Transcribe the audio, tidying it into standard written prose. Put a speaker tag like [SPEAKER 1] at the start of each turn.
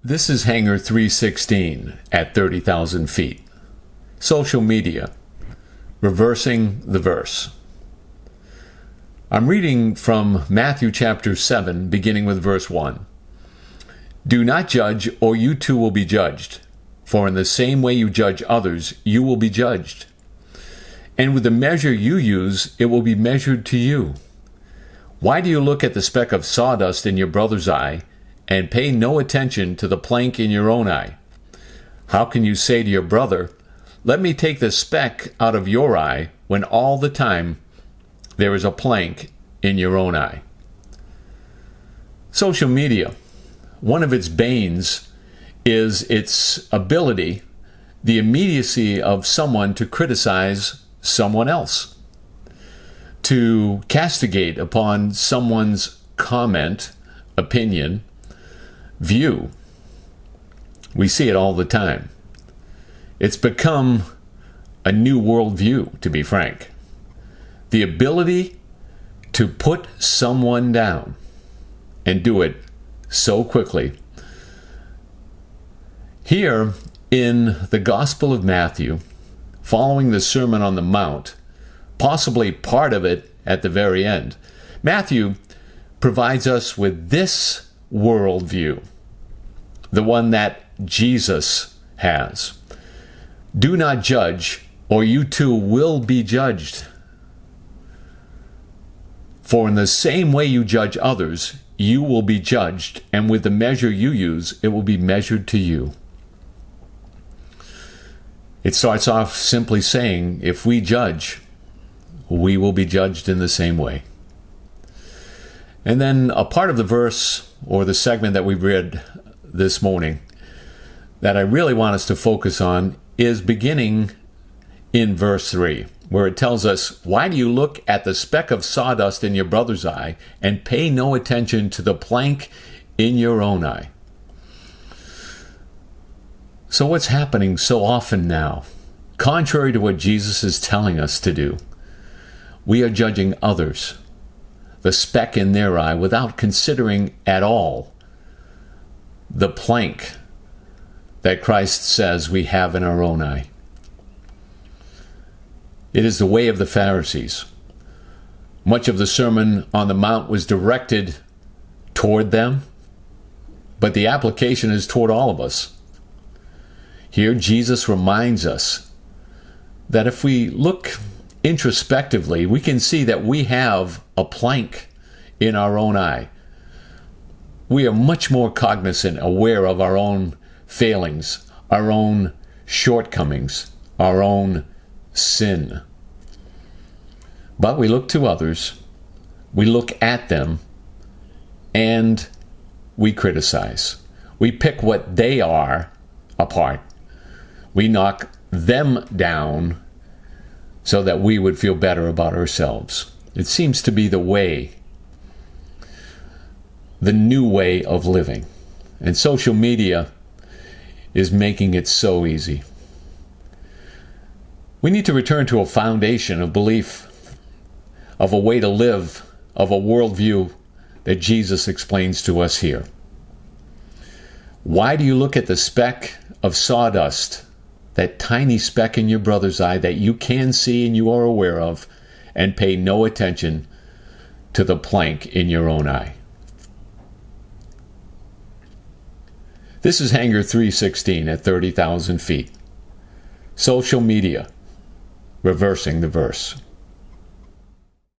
[SPEAKER 1] This is Hangar 316 at 30,000 feet. Social media, reversing the verse. I'm reading from Matthew chapter 7, beginning with verse 1. Do not judge, or you too will be judged. For in the same way you judge others, you will be judged. And with the measure you use, it will be measured to you. Why do you look at the speck of sawdust in your brother's eye, and pay no attention to the plank in your own eye? How can you say to your brother, let me take the speck out of your eye, when all the time there is a plank in your own eye? Social media, one of its banes is its ability, the immediacy of someone to criticize someone else, to castigate upon someone's comment, opinion, view. We see it all the time. It's become a new worldview, to be frank. The ability to put someone down and do it so quickly. Here in the Gospel of Matthew, following the Sermon on the Mount, possibly part of it at the very end, Matthew provides us with this worldview, the one that Jesus has. Do not judge, or you too will be judged. For in the same way you judge others, you will be judged, and with the measure you use, it will be measured to you. It starts off simply saying, if we judge, we will be judged in the same way. And then a part of the verse, or the segment that we read this morning, that I really want us to focus on is beginning in verse 3, where it tells us, why do you look at the speck of sawdust in your brother's eye and pay no attention to the plank in your own eye? So what's happening so often now? Contrary to what Jesus is telling us to do, we are judging others, the speck in their eye, without considering at all the plank that Christ says we have in our own eye. It is the way of the Pharisees. Much of the Sermon on the Mount was directed toward them, but the application is toward all of us. Here, Jesus reminds us that if we look introspectively, we can see that we have a plank in our own eye. We are much more cognizant, aware of our own failings, our own shortcomings, our own sin. But we look to others, we look at them, and we criticize. We pick what they are apart. We knock them down so that we would feel better about ourselves. It seems to be the way, the new way of living. And social media is making it so easy. We need to return to a foundation of belief, of a way to live, of a worldview that Jesus explains to us here. Why do you look at the speck of sawdust, that tiny speck in your brother's eye that you can see and you are aware of, and pay no attention to the plank in your own eye? This is Hangar 316 at 30,000 feet. Social media, reversing the verse.